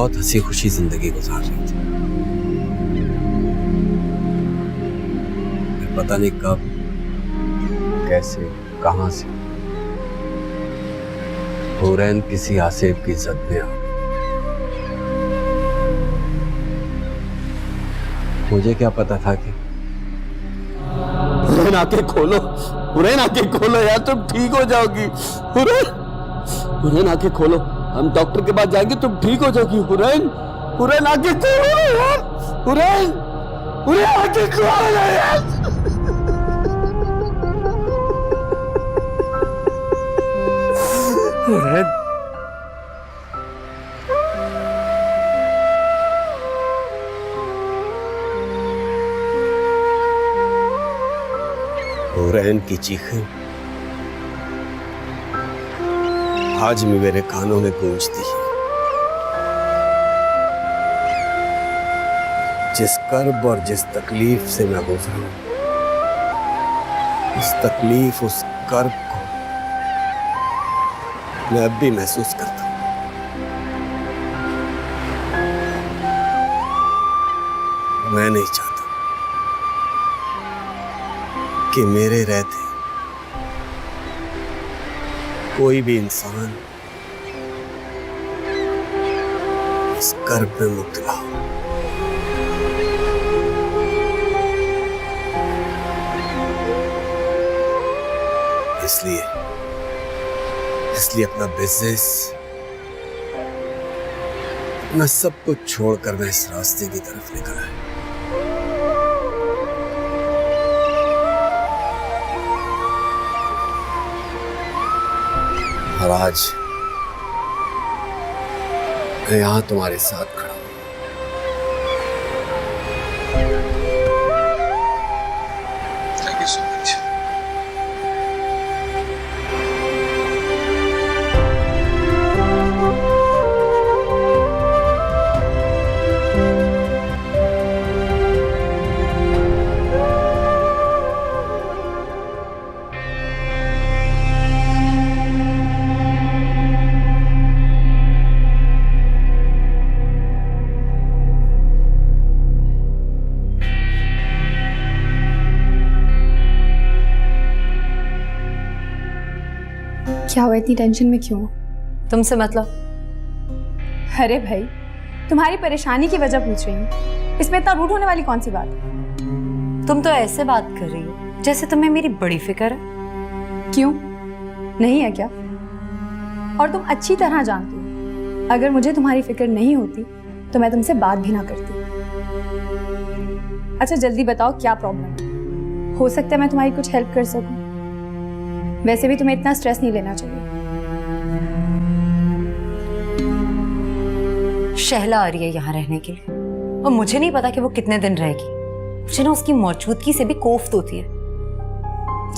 बहुत हंसी खुशी जिंदगी गुजार रही थी। पता नहीं कब, कैसे, कहां से हुरैन किसी आसिफ की जद में आ गई। मुझे क्या पता था कि हुरैन आके खोलो, हुरैन आके खोलो यार, तुम ठीक हो जाओगी। हुरैन, हुरैन आके खोलो, हम डॉक्टर के पास जाएंगे, तुम ठीक हो जाओगी। हुरैन, हुरैन आके खोलो यार, हुरैन, हुरैन आके खोलो यार। हुरैन, हुरैन की चीखें आज भी मेरे कानों में गूंजती है। जिस कर्ब और जिस तकलीफ से मैं गुजरा हूं, उस तकलीफ, उस कर्ब को मैं अब भी महसूस करता हूं। मैं नहीं चाहता कि मेरे रहते कोई भी इंसान इस कर्ब में मुब्तला हो। इसलिए अपना बिजनेस, अपना सब कुछ छोड़कर मैं इस रास्ते की तरफ निकला है। और आज मैं यहां तुम्हारे साथ खड़ा हूं। Thank you so much. क्या हुआ, इतनी टेंशन में क्यों हो? तुमसे मतलब? अरे भाई, तुम्हारी परेशानी की वजह पूछ रही हूँ, इसमें इतना रूठ होने वाली कौन सी बात है? तुम तो ऐसे बात कर रही हो जैसे तुम्हें मेरी बड़ी फिक्र है। क्यों, नहीं है क्या? और तुम अच्छी तरह जानती हो, अगर मुझे तुम्हारी फिक्र नहीं होती तो मैं तुमसे बात भी ना करती। अच्छा जल्दी बताओ क्या प्रॉब्लम है, हो सकता है मैं तुम्हारी कुछ हेल्प कर सकूं। वैसे भी तुम्हें इतना स्ट्रेस नहीं लेना चाहिए। शहला आ रही है यहाँ रहने के लिए और मुझे नहीं पता कि वो कितने दिन रहेगी। मुझे ना उसकी मौजूदगी से भी कोफ्त होती है।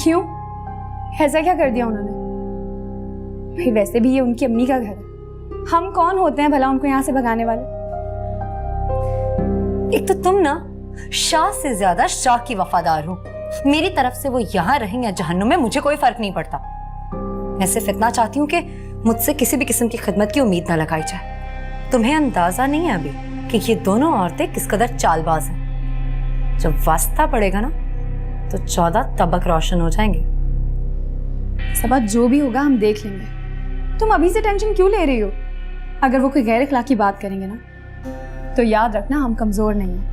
क्यों, ऐसा क्या कर दिया उन्होंने? भाई वैसे भी ये उनकी अम्मी का घर है, हम कौन होते हैं भला उनको यहाँ से भगाने वाले? एक तो तुम ना शाह से ज्यादा शाह की वफादार हो। मेरी तरफ से वो यहाँ रहें या जहन्नुम में मुझे कोई फर्क नहीं पड़ता। मैं सिर्फ इतना चाहती हूँ कि मुझसे किसी भी किस्म की खिदमत की उम्मीद ना लगाई जाए। तुम्हें अंदाजा नहीं है अभी कि ये दोनों औरतें किस कदर चालबाज हैं। जब वास्ता पड़ेगा ना तो 14 तबक रोशन हो जाएंगे। सबा जो भी होगा हम देख लेंगे, तुम अभी से टेंशन क्यों ले रही हो? अगर वो कोई गैर अखलाकी बात करेंगे ना तो याद रखना हम कमजोर नहीं हैं।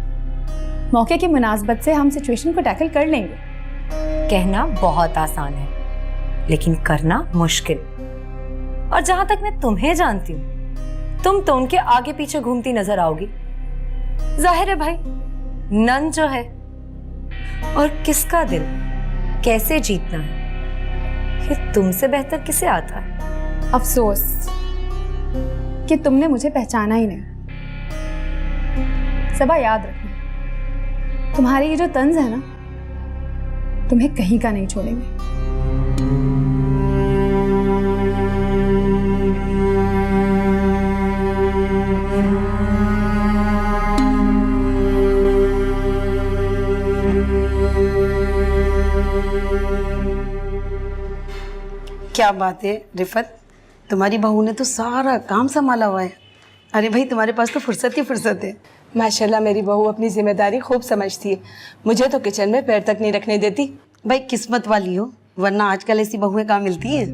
मौके की मुनासबत से हम सिचुएशन को टैकल कर लेंगे। कहना बहुत आसान है लेकिन करना मुश्किल। और जहां तक मैं तुम्हें जानती हूं, तुम तो उनके आगे पीछे घूमती नजर आओगी। जाहिर है भाई, नन जो है और किसका दिल कैसे जीतना है ये तुमसे बेहतर किसे आता है। अफसोस कि तुमने मुझे पहचाना ही नहीं। सबा याद रखना, तुम्हारी ये जो तंज है ना, तुम्हें कहीं का नहीं छोड़ेंगे। क्या बात है रिफत, तुम्हारी बहू ने तो सारा काम संभाला हुआ है। अरे भाई तुम्हारे पास तो फुर्सत ही फुर्सत है। माशाल्लाह मेरी बहू अपनी जिम्मेदारी खूब समझती है। मुझे तो किचन में पैर तक नहीं रखने देती। भाई किस्मत वाली हो, वरना आजकल ऐसी बहुएं कहाँ मिलती हैं।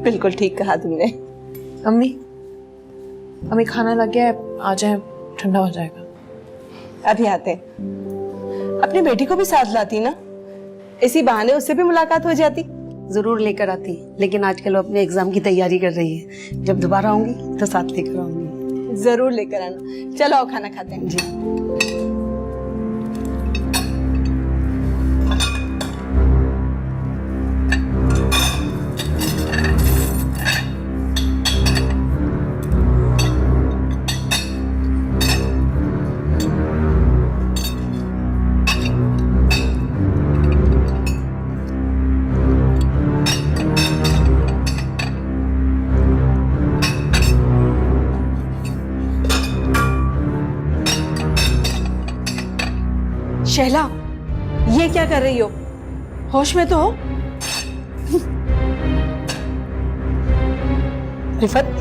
बिल्कुल ठीक कहा तुमने। अम्मी अम्मी खाना लग गया है, आ जाए, ठंडा हो जाएगा। अभी आते हैं। अपनी बेटी को भी साथ लाती ना, इसी बहाने उससे भी मुलाकात हो जाती। जरूर लेकर आती, लेकिन आजकल वो अपने एग्जाम की तैयारी कर रही है। जब दोबारा आऊंगी तो साथ लेकर आऊंगी। जरूर लेकर आना। चलो आओ खाना खाते हैं। जी। शहला, ये क्या कर रही हो? होश में तो हो? रिफत,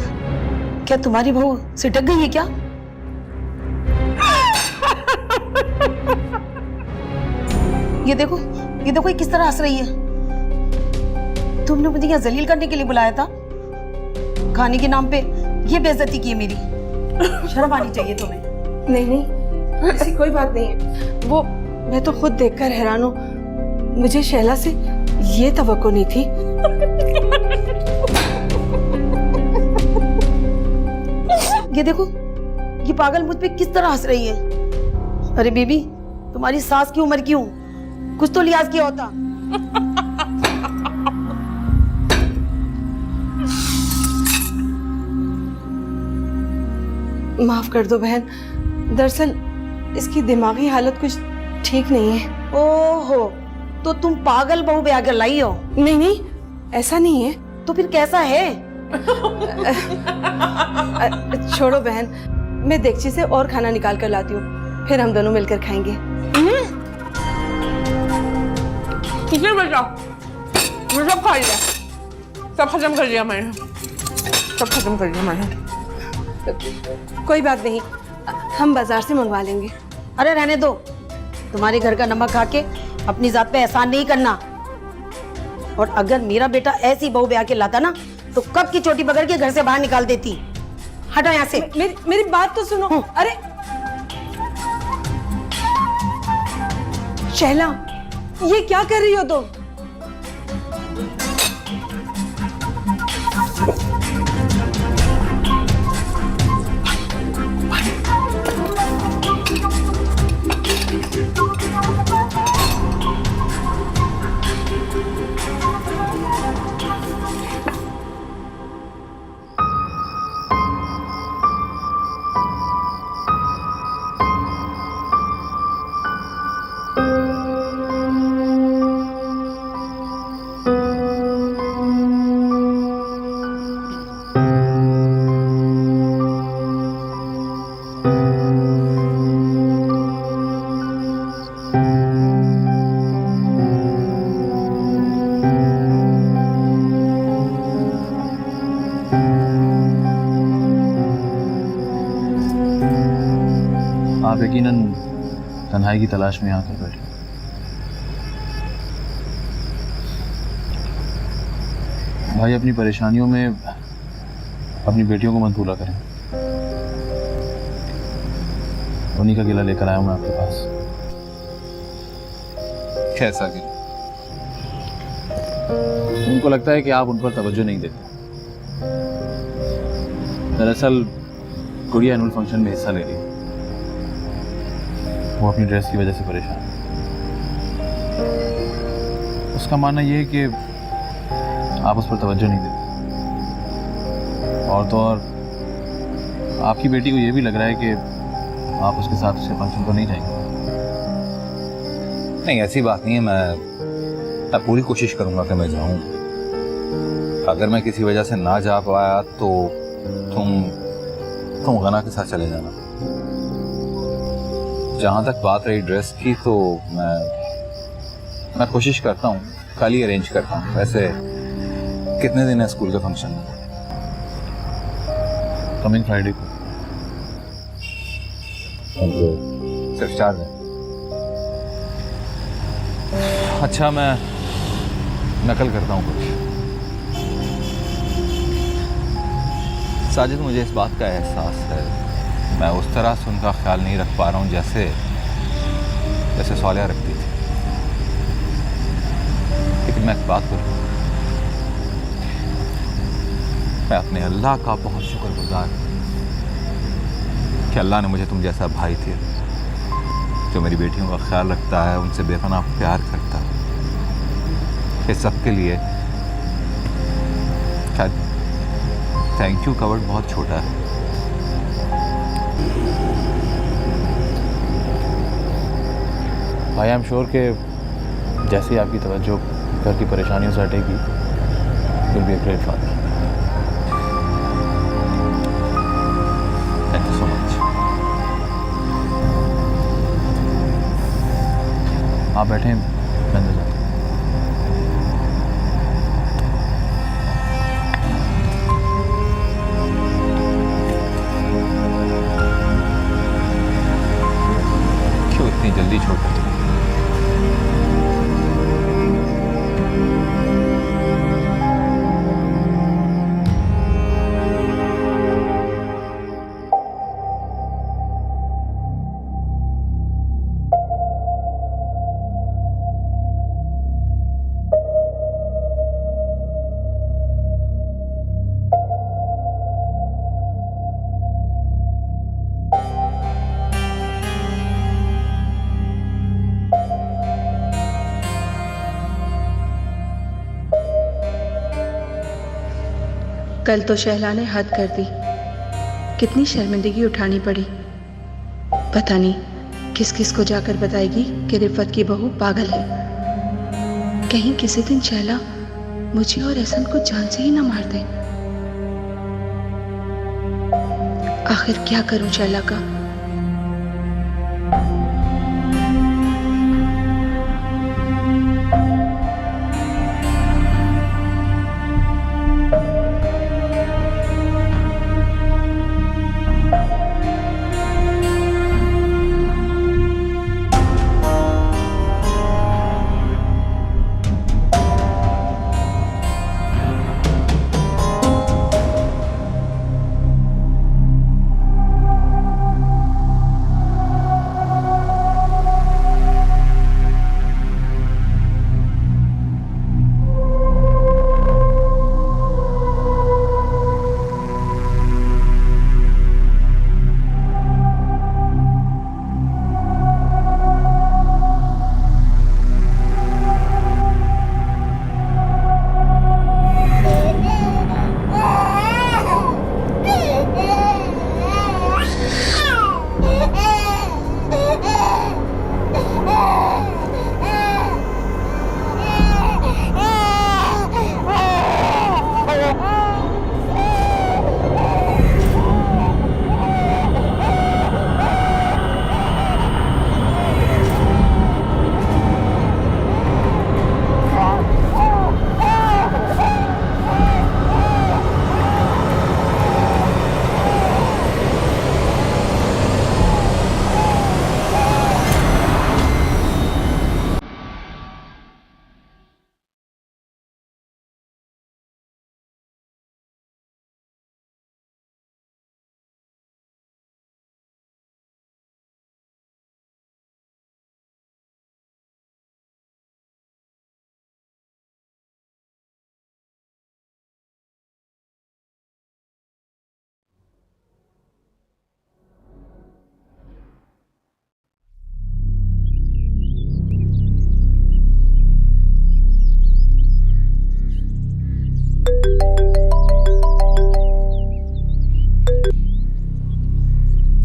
क्या तुम्हारी बहू सिटक गई है क्या? ये देखो ये किस तरह हंस रही है। तुमने मुझे यहाँ जलील करने के लिए बुलाया था, खाने के नाम पे ये बेइज्जती की है मेरी। शर्म आनी चाहिए तुम्हें। नहीं नहीं, ऐसी कोई बात नहीं है। वो मैं तो खुद देखकर हैरान हूँ। मुझे शैला से ये तवक्को नहीं थी। ये देखो, ये पागल मुझ पे किस तरह हंस रही है। अरे बेबी, तुम्हारी सास की उम्र क्यों, कुछ तो लिहाज किया होता। माफ कर दो बहन, दरअसल इसकी दिमागी हालत कुछ ठीक नहीं है। ओहो, तो तुम पागल बहू ब्याह कर लाई हो? नहीं नहीं, ऐसा नहीं है। तो फिर कैसा है? छोड़ो बहन, मैं देगची से और खाना निकाल कर लाती हूँ, फिर हम दोनों मिलकर खाएंगे। किसने बेटा, मैं सब खा लिया, सब खत्म कर लिया मैंने, सब खत्म कर लिया मैंने। कोई बात नहीं, हम बाजार से मंगवा लेंगे। अरे रहने दो, तुम्हारे घर का नमक खा के अपनी जात पे एहसान नहीं करना। और अगर मेरा बेटा ऐसी बहू ब्याह के लाता ना, तो कब की चोटी पकड़ के घर से बाहर निकाल देती। हटो यहाँ से। मेरी बात तो सुनो। अरे शैला, ये क्या कर रही हो तुम? आप यकीनन तन्हाई की तलाश में यहाँ कर बैठे। भाई, अपनी परेशानियों में अपनी बेटियों को मत भूला करें। उन्हीं का गिला लेकर आया हूं मैं आपके पास। कैसा गिला? उनको लगता है कि आप उन पर तवज्जो नहीं देते। दरअसल गुड़िया एनुअल फंक्शन में हिस्सा ले रही है, वो अपनी ड्रेस की वजह से परेशान है। उसका मानना यह है कि आप उस पर तवज्जो नहीं देते, और तो और आपकी बेटी को यह भी लग रहा है कि आप उसके साथ उसके फंक्शन को नहीं जाएंगे। नहीं, ऐसी बात नहीं है। मैं पूरी कोशिश करूंगा कि मैं जाऊं। अगर मैं किसी वजह से ना जा पाया तो तुम गना के साथ चले जाना। जहां तक बात रही ड्रेस की, तो मैं कोशिश करता हूँ, कल ही अरेंज करता हूँ। वैसे कितने दिन है स्कूल के फंक्शन में? कमिंग फ्राइडे को। सिर्फ 4 दिन। अच्छा, मैं नकल करता हूँ कुछ। साजिद, मुझे इस बात का एहसास है मैं उस तरह से उनका ख्याल नहीं रख पा रहा हूँ जैसे सालिया रखती थी। लेकिन मैं एक बात करूँ, मैं अपने अल्लाह का बहुत शुक्रगुजार हूँ कि अल्लाह ने मुझे तुम जैसा भाई थे जो मेरी बेटियों का ख्याल रखता है, उनसे बेपनाह प्यार करता है। इस सब के लिए शायद थैंक यू का वर्ड बहुत छोटा है। आई एम श्योर कि जैसे ही आपकी तवज्जो घर की परेशानियों से हटेगी, will be a great father. Thank you so much. आप बैठे, मैं अंदर जाता हूँ। क्यों इतनी जल्दी छोड़ कर? कल तो शहला ने हद कर दी, कितनी शर्मिंदगी उठानी पड़ी। पता नहीं किस किस को जाकर बताएगी कि रिफत की बहू पागल है। कहीं किसी दिन शहला मुझे और एहसन को जान से ही ना मार दे। आखिर क्या करूं शहला का?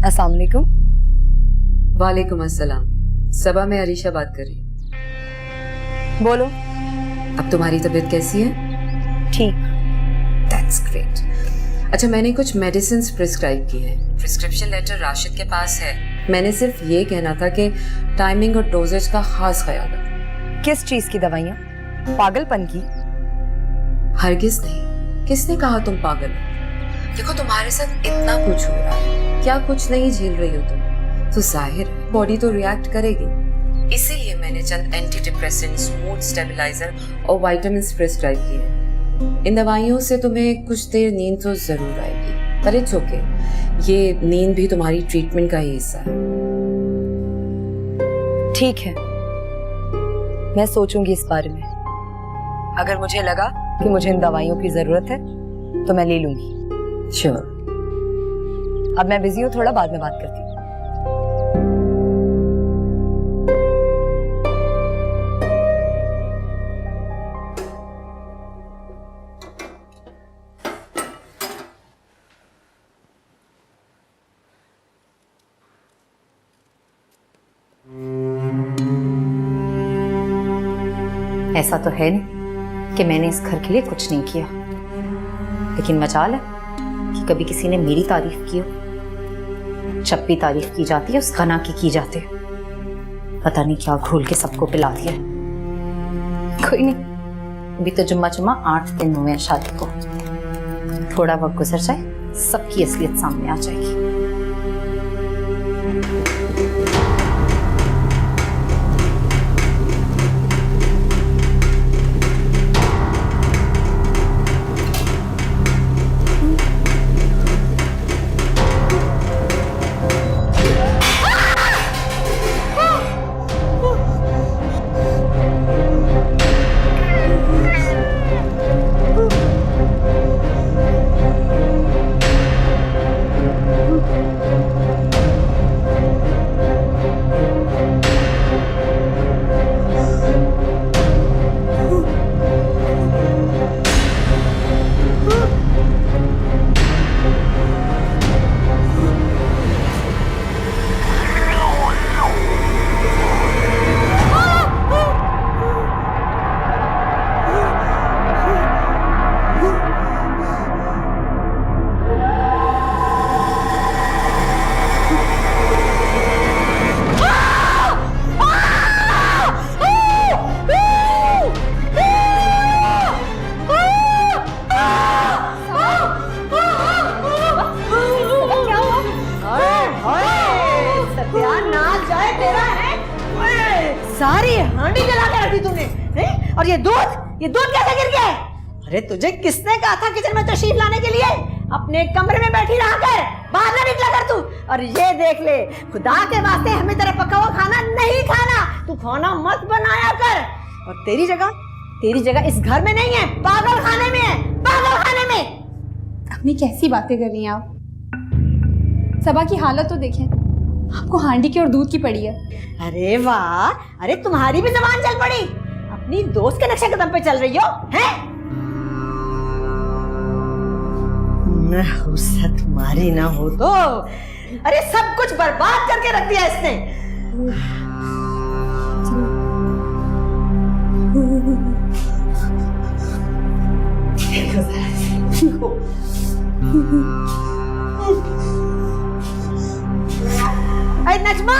अस्सलाम वालेकुम। वालेकुम अस्सलाम। सबा में अरीशा बात कर रही हूँ। बोलो। अब तुम्हारी तबीयत कैसी है? ठीक। That's great. अच्छा, मैंने कुछ मेडिसिन प्रिस्क्राइब की हैं। प्रिस्क्रिप्शन लेटर राशिद के पास है। मैंने सिर्फ ये कहना था कि टाइमिंग और डोजेज का खास ख्याल रखो। किस चीज की दवाइयाँ? पागलपन की? हरगिज नहीं। किसने कहा तुम पागल हो? देखो, तुम्हारे साथ इतना कुछ हो रहा है, क्या कुछ नहीं झेल रही हो तुम? तो जाहिर है बॉडी तो रिएक्ट करेगी। इसीलिए मैंने चंद एंटी डिप्रेसेंट्स, मूड स्टेबलाइजर और विटामिन्स प्रिस्क्राइब किए हैं। इन दवाइयों से तुम्हें कुछ देर नींद तो जरूर आएगी, पर इट्स ओके, ये नींद भी तुम्हारी ट्रीटमेंट का ही हिस्सा है। ठीक है, मैं सोचूंगी इस बारे में। अगर मुझे लगा कि मुझे इन दवाइयों की जरूरत है तो मैं ले लूंगी। श्योर। अब मैं बिजी हूँ, थोड़ा बाद में बात करती हूँ। ऐसा तो है नहीं कि मैंने इस घर के लिए कुछ नहीं किया, लेकिन मजाल है कि कभी किसी ने मेरी तारीफ की हो। जब भी तारीफ की जाती है उस गना की जाती है। पता नहीं क्या घोल के सबको पिला दिया। कोई नहीं, अभी तो जुम्मा 8 दिन हुए हैं शादी को। थोड़ा वक्त गुजर जाए, सबकी असलियत सामने आ जाएगी। सारी हांडी जला के रखी तूने, हैं? और ये दूध कैसे गिर गया? अरे तुझे किसने कहा था किचन में तशरीफ लाने के लिए? अपने कमरे में बैठी रहा कर, बाहर ना निकला कर तू। और ये देख ले, खुदा के वास्ते हमें तेरा पका हुआ खाना नहीं खाना, तू खाना मत बनाया कर। और तेरी जगह इस घर में नहीं है, पागल खाने में है, पागल खाने में। अपनी कैसी बातें कर रही हैं आप? सबा की हालत तो देखें, आपको हांडी की और दूध की पड़ी है। अरे वाह, अरे तुम्हारी भी जबान चल पड़ी, अपनी दोस्त के नक्शे कदम पे चल रही हो, हैं? नहुसा तुम्हारी ना हो तो, अरे सब कुछ बर्बाद करके रख दिया इसने। अरे नजमा,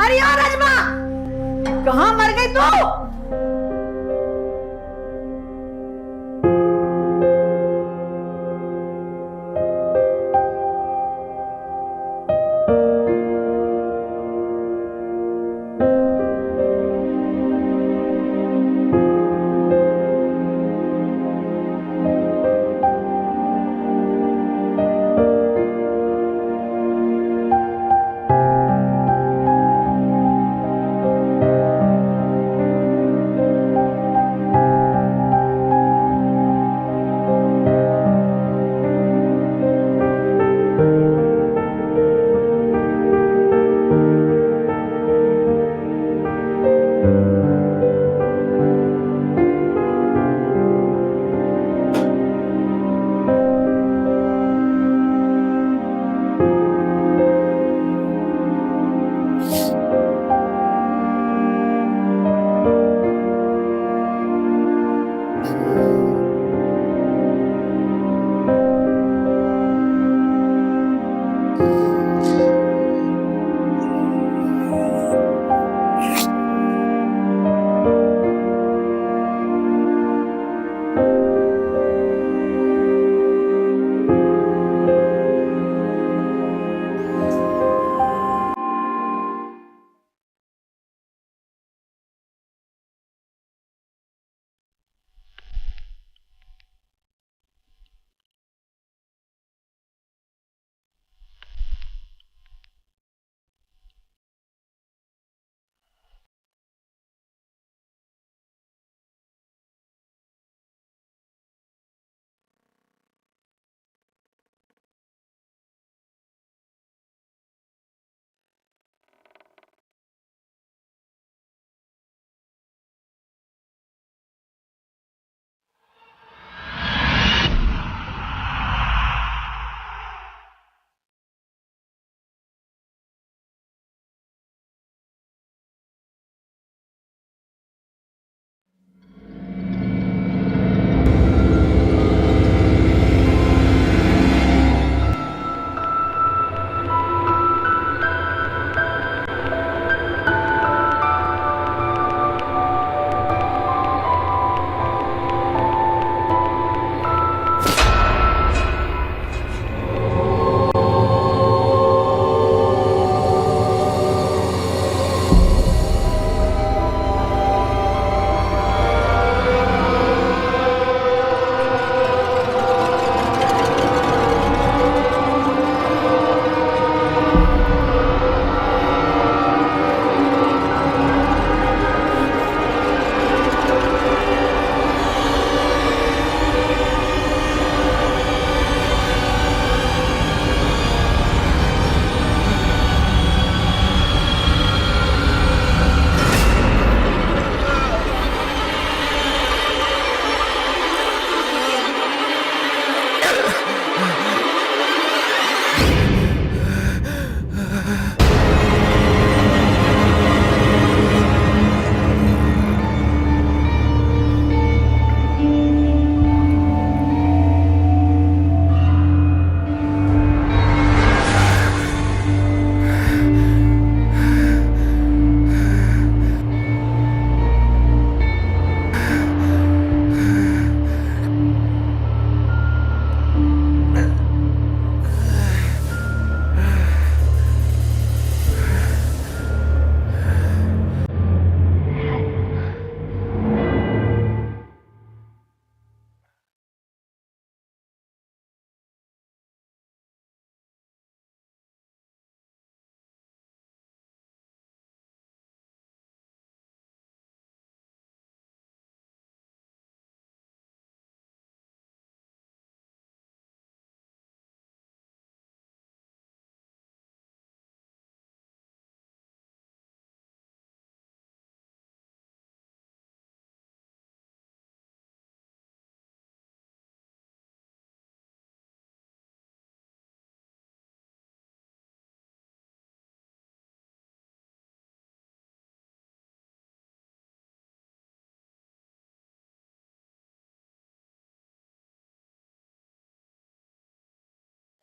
अरे यार नजमा, कहाँ मर गई तू?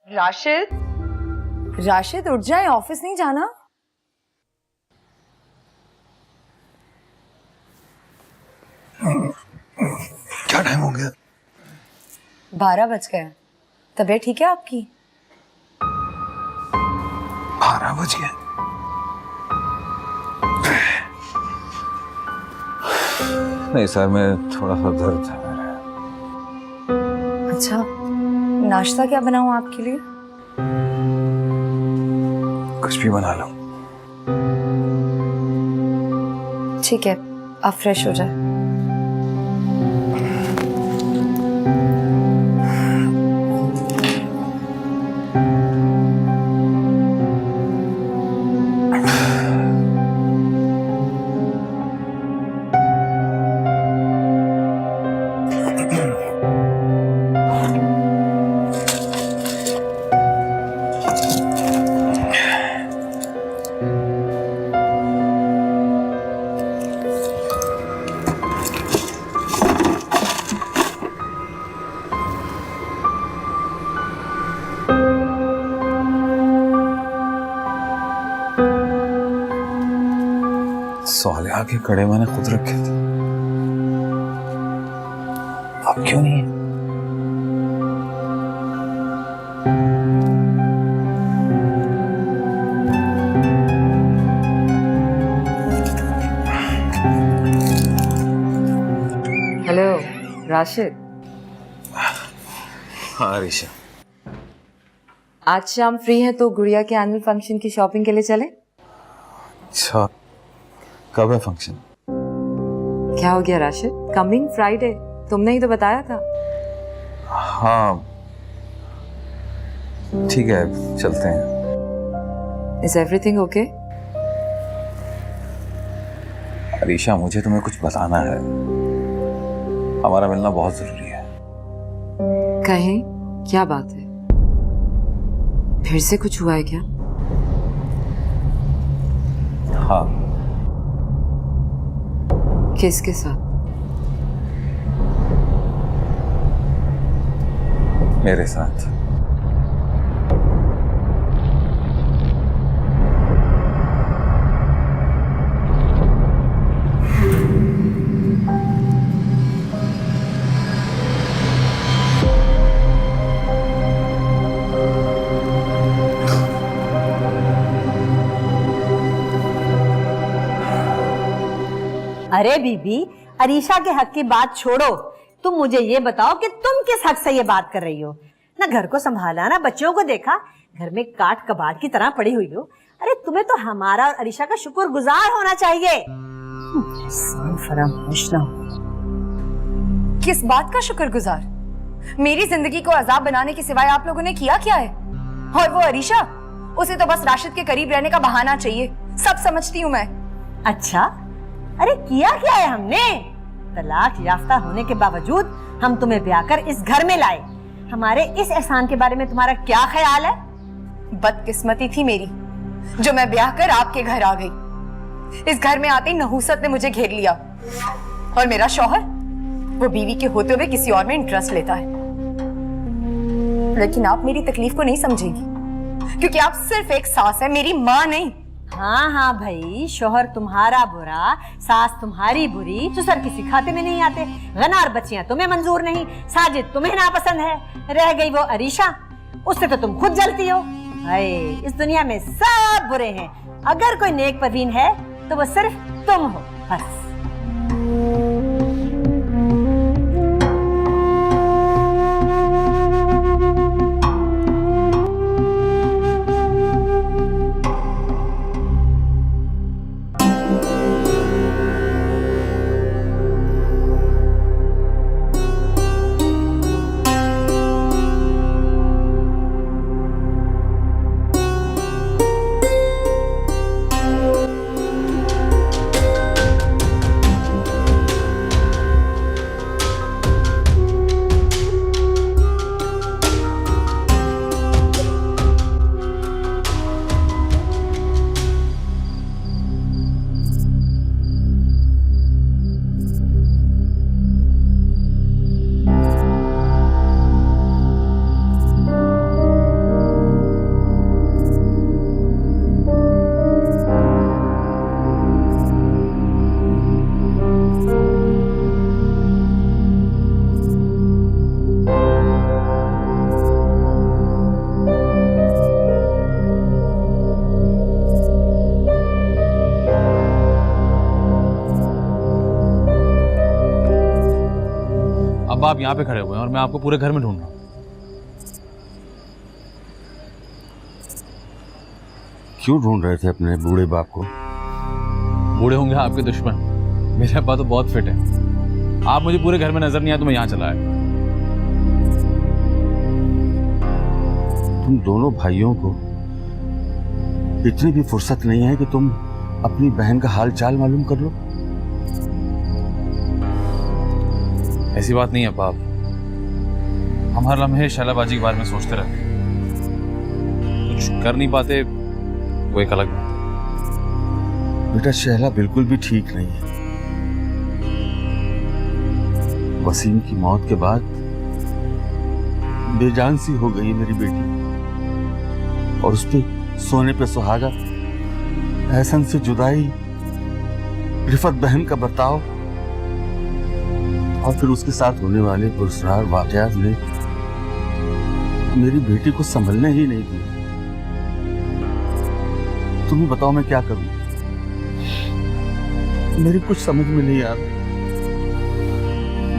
राशिद, राशिद उठ जाए, ऑफिस नहीं जाना? क्या टाइम हो गया? 12 बज गए। तबीयत ठीक है आपकी? 12 बज गए। नहीं सर, मैं थोड़ा सा दर्द है मेरे। अच्छा, नाश्ता क्या बनाऊं आपके लिए? कुछ भी बना लो। ठीक है, आप फ्रेश हो जाए। सालिया के कड़े मैंने खुद रखे थे, अब क्यों नहीं है? हेलो राशिद, हाँ अरीशा, आज शाम फ्री है तो गुड़िया के एनुअल फंक्शन की शॉपिंग के लिए चले? अच्छा कब है फंक्शन? क्या हो गया राशिद? कमिंग फ्राइडे, तुमने ही तो बताया था। हाँ ठीक है, चलते हैं। Is everything okay? अरीशा, मुझे तुम्हें कुछ बताना है, हमारा मिलना बहुत जरूरी है। कहें, क्या बात है? फिर से कुछ हुआ है क्या? हाँ। किसके साथ? मेरे साथ। अरे बीबी, अरीशा के हक की बात छोड़ो, तुम मुझे ये बताओ कि तुम किस हक से ये बात कर रही हो? ना घर को संभाला, ना बच्चों को देखा, घर में काट कबाड़ की तरह पड़ी हुई हो। अरे तुम्हें तो हमारा और अरीशा का शुक्रगुजार होना चाहिए। किस बात का शुक्रगुजार? मेरी जिंदगी को अजाब बनाने के सिवाय आप लोगों ने किया क्या है? और वो अरीशा, उसे तो बस राशिद के करीब रहने का बहाना चाहिए, सब समझती हूँ मैं। अच्छा, अरे किया क्या है हमने? तलाक याफ्ता होने के बावजूद हम तुम्हें ब्याह कर इस घर में लाए। हमारे इस एहसान के बारे में तुम्हारा क्या ख्याल है? बदकिस्मती थी मेरी जो मैं ब्याह कर आपके घर आ गई। इस घर में आते ही नहूसत ने मुझे घेर लिया और मेरा शौहर, वो बीवी के होते हुए किसी और में इंटरेस्ट लेता है। लेकिन आप मेरी तकलीफ को नहीं समझेगी क्योंकि आप सिर्फ एक सास है, मेरी माँ नहीं। हाँ हाँ भाई, शोहर तुम्हारा बुरा, सास तुम्हारी बुरी, ससुर किसी खाते में नहीं आते, गनार बच्चियां तुम्हें मंजूर नहीं, साजिद तुम्हें नापसंद है, रह गई वो अरीशा, उससे तो तुम खुद जलती हो। हाय, इस दुनिया में सब बुरे हैं, अगर कोई नेक परवीन है तो वो सिर्फ तुम हो, बस। आप यहाँ पे खड़े हुए हैं और मैं आपको पूरे घर में ढूंढ रहा हूँ। क्यों ढूंढ रहे थे अपने बूढ़े बाप को? बूढ़े होंगे आपके दुश्मन, मेरे अब्बा तो बहुत फिट है। आप मुझे पूरे घर में नजर नहीं आए तो मैं यहाँ चला आया। तुम दोनों भाइयों को इतनी भी फुर्सत नहीं है कि तुम अपनी बहन का हाल चाल मालूम कर लो? ऐसी बात नहीं है बाप, हम हर लम्हे शैलाबाजी के बारे में सोचते रहते हैं, कुछ कर नहीं पाते, वो एक अलग बात है। बेटा शैला बिल्कुल भी ठीक नहीं है। वसीम की मौत के बाद बेजान सी हो गई है मेरी बेटी, और उस पे सोने पे सुहागा, एहसन से जुदाई, रिफत बहन का बर्ताव और फिर उसके साथ होने वाले पुरस्कार वाकयात ने मेरी बेटी को संभलने ही नहीं दिया। तुम ही बताओ मैं क्या करूं? मेरी कुछ समझ में नहीं आ रहा,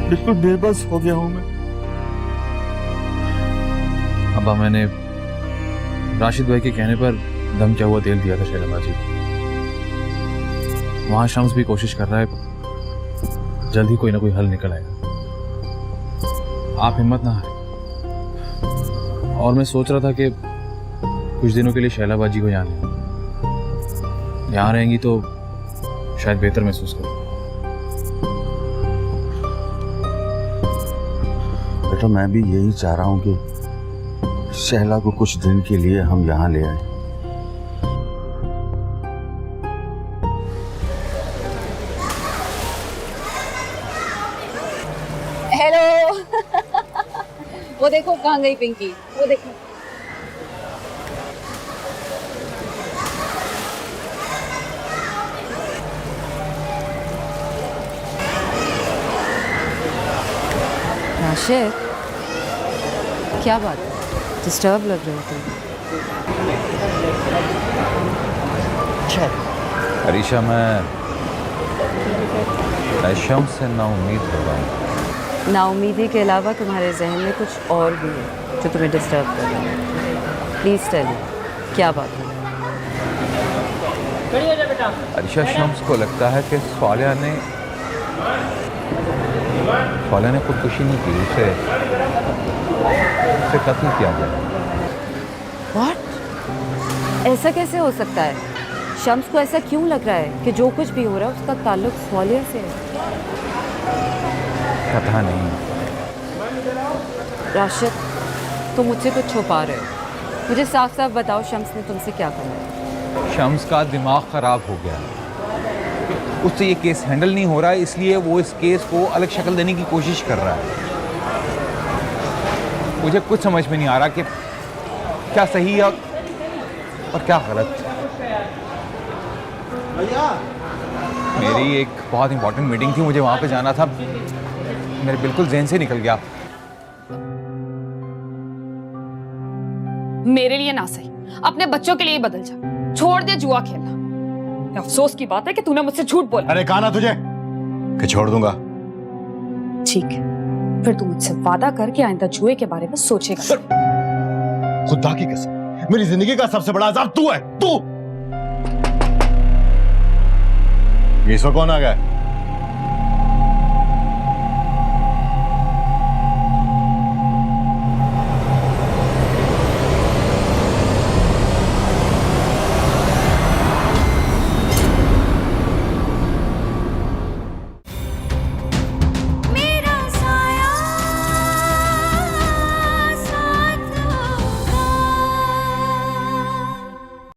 बिल्कुल बेबस हो गया हूं मैं। अब्बा, मैंने राशिद भाई के कहने पर दम क्या हुआ तेल दिया था शैलाबाजी को। वहां शम्स भी कोशिश कर रहा है, जल्द ही कोई ना कोई हल निकल आएगा। आप हिम्मत ना हारें। और मैं सोच रहा था कि कुछ दिनों के लिए शैलाबाजी को यहाँ ले आऊं। यहाँ रहेंगी तो शायद बेहतर महसूस करूं। बेटा मैं भी यही चाह रहा हूं कि शैला को कुछ दिन के लिए हम यहाँ ले आए। हेलो। वो देखो कहाँ गई पिंकी, वो देखो। राशिद, क्या बात है? डिस्टर्ब लग रहे हो तुम। अरीशा, मैं शम्स से नाउम्मीद हो रहा हूँ। नाउमीदी के अलावा तुम्हारे जहन में कुछ और भी है जो तुम्हें डिस्टर्ब कर रहा है। प्लीज टेल मी, क्या बात है? अरीशा, शम्स को लगता है कि स्वालिया ने खुदकुशी नहीं की, उसे कत्ल किया गया। व्हाट? ऐसा कैसे हो सकता है? शम्स को ऐसा क्यों लग रहा है कि जो कुछ भी हो रहा है उसका ताल्लुक स्वालिया से है? पता नहीं। राशिद, तुम मुझसे कुछ छुपा रहे हो। मुझे साफ साफ बताओ, शम्स ने तुमसे क्या कहा? शम्स का दिमाग खराब हो गया, उससे ये केस हैंडल नहीं हो रहा है, इसलिए वो इस केस को अलग शक्ल देने की कोशिश कर रहा है। मुझे कुछ समझ में नहीं आ रहा कि क्या सही है और क्या गलत। मेरी एक बहुत इंपॉर्टेंट मीटिंग थी, मुझे वहां पे जाना था, मेरे बिल्कुल ज़हन से निकल गया। मेरे लिए ना सही, अपने बच्चों के लिए बदल जा। छोड़ दे जुआ खेलना। अफसोस की बात है कि तूने मुझसे झूठ बोला। अरे कहा ना तुझे कि छोड़ दूंगा। ठीक है, फिर तू मुझसे वादा कर कि आइंदा जुए के बारे में सोचेगा। खुदा की कसम, मेरी जिंदगी का सबसे बड़ा अजाब तू है, तू। ये सो कौन आ गया?